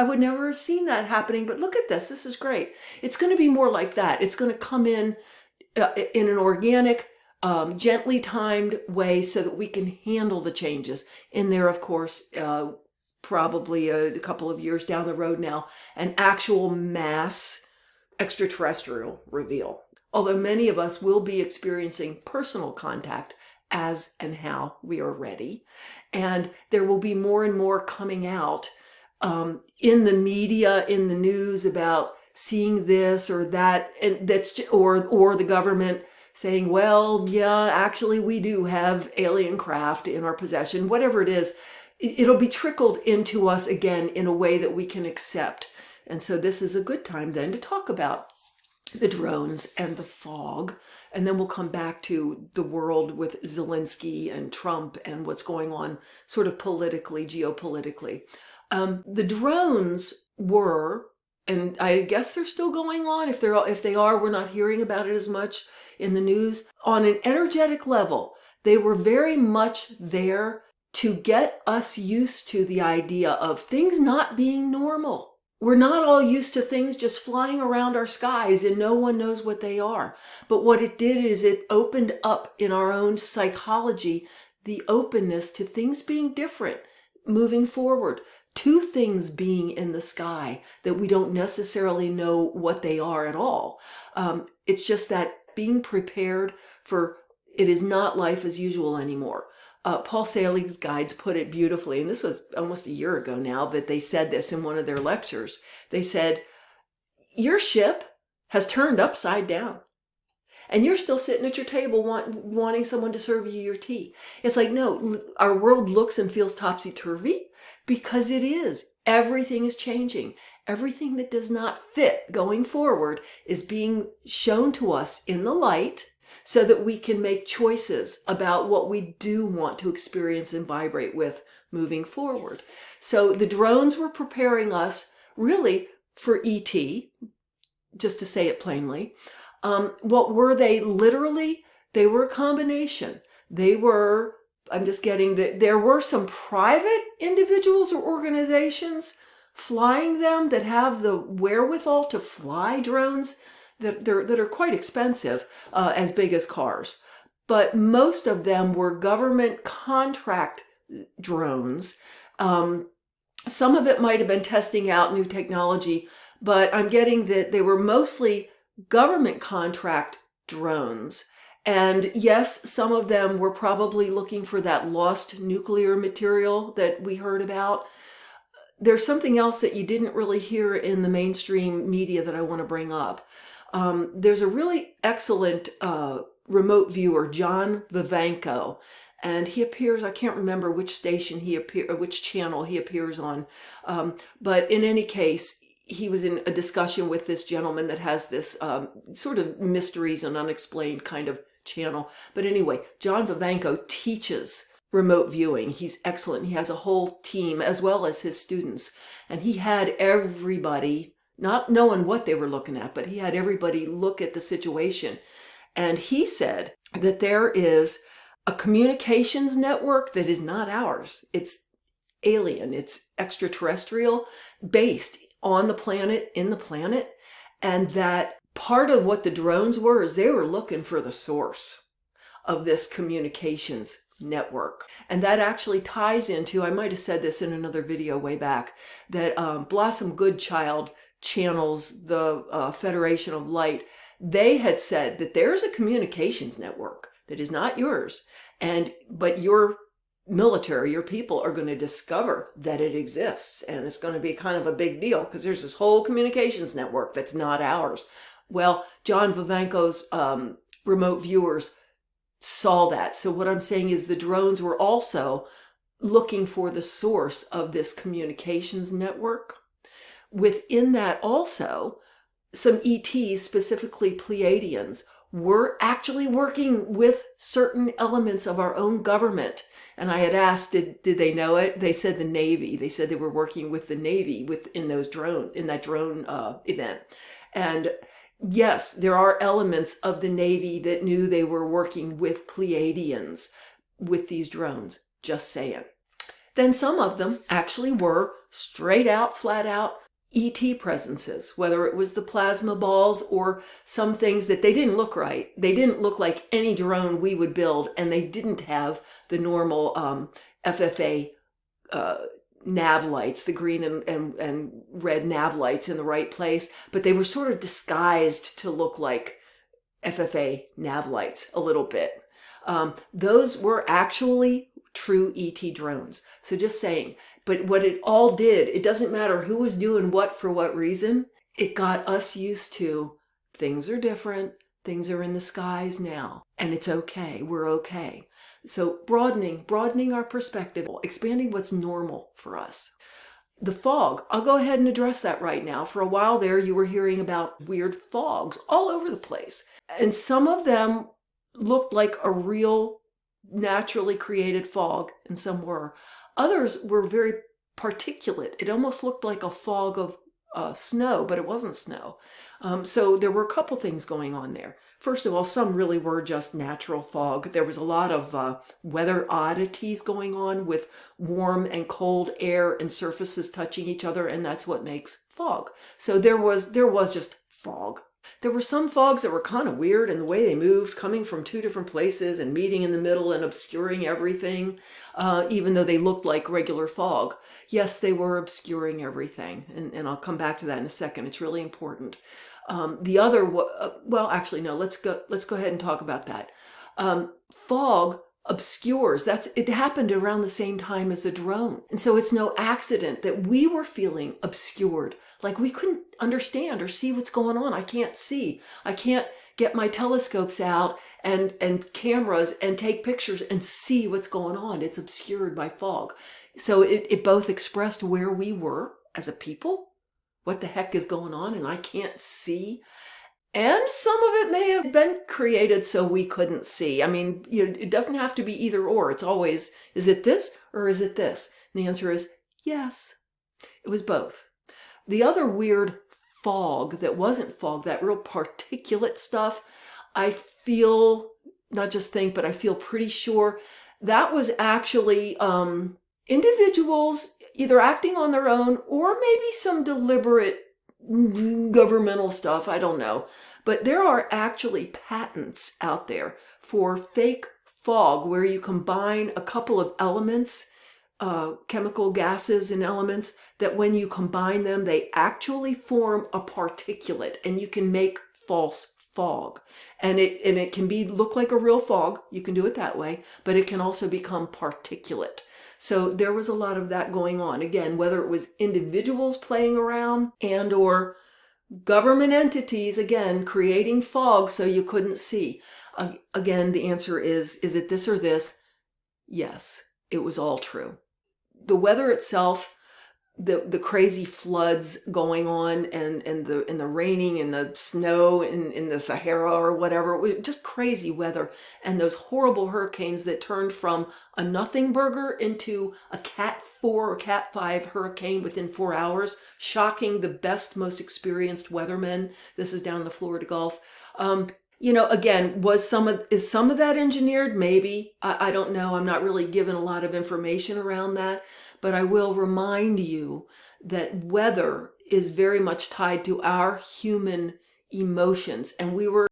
I would never have seen that happening, but look at this. This is great. It's going to be more like that. It's going to come in an organic, gently timed way so that we can handle the changes. And there, of course, probably a couple of years down the road now, an actual mass extraterrestrial reveal. Although many of us will be experiencing personal contact as and how we are ready. And there will be more and more coming out in the media, in the news about seeing this or that, and or the government saying, well, yeah, actually we do have alien craft in our possession, whatever it is, it'll be trickled into us again in a way that we can accept. And so this is a good time then to talk about the drones and the fog. And then we'll come back to the world with Zelensky and Trump and what's going on sort of politically, geopolitically. The drones were, and I guess they're still going on. If they are, we're not hearing about it as much in the news. On an energetic level, they were very much there to get us used to the idea of things not being normal. We're not all used to things just flying around our skies and no one knows what they are. But what it did is it opened up in our own psychology the openness to things being different, moving forward, to things being in the sky that we don't necessarily know what they are at all. It's just that being prepared for it is not life as usual anymore. Paul Salig's guides put it beautifully, and this was almost a year ago now that they said this in one of their lectures. They said, your ship has turned upside down, and you're still sitting at your table wanting someone to serve you your tea. It's like, no, our world looks and feels topsy-turvy because it is. Everything is changing. Everything that does not fit going forward is being shown to us in the light, so that we can make choices about what we do want to experience and vibrate with moving forward. So the drones were preparing us really for ET, just to say it plainly. What were they literally? They were a combination. They were, I'm just getting that there were some private individuals or organizations flying them that have the wherewithal to fly drones that are quite expensive, as big as cars. But most of them were government contract drones. Some of it might have been testing out new technology, but I'm getting that they were mostly government contract drones. And yes, some of them were probably looking for that lost nuclear material that we heard about. There's something else that you didn't really hear in the mainstream media that I want to bring up. There's a really excellent remote viewer, John Vivanco, and he appears, I can't remember which station which channel he appears on, but in any case, he was in a discussion with this gentleman that has this sort of mysteries and unexplained kind of channel. But anyway, John Vivanco teaches remote viewing. He's excellent. He has a whole team as well as his students, and he had everybody, not knowing what they were looking at, but he had everybody look at the situation. And he said that there is a communications network that is not ours. It's alien, it's extraterrestrial, based on the planet, in the planet. And that part of what the drones were is they were looking for the source of this communications network. And that actually ties into, I might have said this in another video way back, that Blossom Goodchild channels, the Federation of Light, they had said that there's a communications network that is not yours, but your military, your people are going to discover that it exists, and it's going to be kind of a big deal because there's this whole communications network that's not ours. Well, John Vivanco's remote viewers saw that. So what I'm saying is the drones were also looking for the source of this communications network. Within that also, some ETs, specifically Pleiadians, were actually working with certain elements of our own government. And I had asked, did they know it? They said the Navy. They said they were working with the Navy in that drone event. And yes, there are elements of the Navy that knew they were working with Pleiadians with these drones. Just saying. then some of them actually were straight out, flat out ET presences, whether it was the plasma balls or some things that they didn't look right. They didn't look like any drone we would build, and they didn't have the normal FFA nav lights, the green and red nav lights in the right place, but they were sort of disguised to look like FFA nav lights a little bit. Those were actually true ET drones. So just saying, but what it all did, it doesn't matter who was doing what for what reason, it got us used to things are different, things are in the skies now, and it's okay, we're okay. So broadening our perspective, expanding what's normal for us. The fog, I'll go ahead and address that right now. For a while there, you were hearing about weird fogs all over the place. And some of them looked like a real naturally created fog, and some were. Others were very particulate. It almost looked like a fog of snow, but it wasn't snow. So there were a couple things going on there. First of all, some really were just natural fog. There was a lot of weather oddities going on with warm and cold air and surfaces touching each other, and that's what makes fog. So there was just fog. There were some fogs that were kind of weird in the way they moved, coming from two different places and meeting in the middle and obscuring everything, even though they looked like regular fog. Yes, they were obscuring everything, and I'll come back to that in a second. It's really important. The other, well, actually, no, let's go ahead and talk about that. Fog obscures. It happened around the same time as the drone. And so it's no accident that we were feeling obscured, like we couldn't understand or see what's going on. I can't see. I can't get my telescopes out and cameras and take pictures and see what's going on. It's obscured by fog. So it both expressed where we were as a people, what the heck is going on, and I can't see. And some of it may have been created so we couldn't see. I mean, it doesn't have to be either or. It's always, is it this or is it this? And the answer is yes. It was both. The other weird fog that wasn't fog, that real particulate stuff, I feel, not just think, but I feel pretty sure that was actually individuals either acting on their own or maybe some deliberate governmental stuff, I don't know. But there are actually patents out there for fake fog where you combine a couple of elements, chemical gases and elements, that when you combine them, they actually form a particulate, and you can make false fog. And it can look like a real fog. You can do it that way, but it can also become particulate. So there was a lot of that going on. Again, whether it was individuals playing around and or government entities, again, creating fog so you couldn't see. Again, the answer is it this or this? Yes, it was all true. The weather itself, the crazy floods going on and the raining and the snow in the Sahara or whatever, it was just crazy weather, and those horrible hurricanes that turned from a nothing burger into a Cat 4 or Cat 5 hurricane within 4 hours, shocking the best, most experienced weathermen. This is down in the Florida Gulf. Again, is some of that engineered? Maybe. I don't know. I'm not really given a lot of information around that. But I will remind you that weather is very much tied to our human emotions. And we were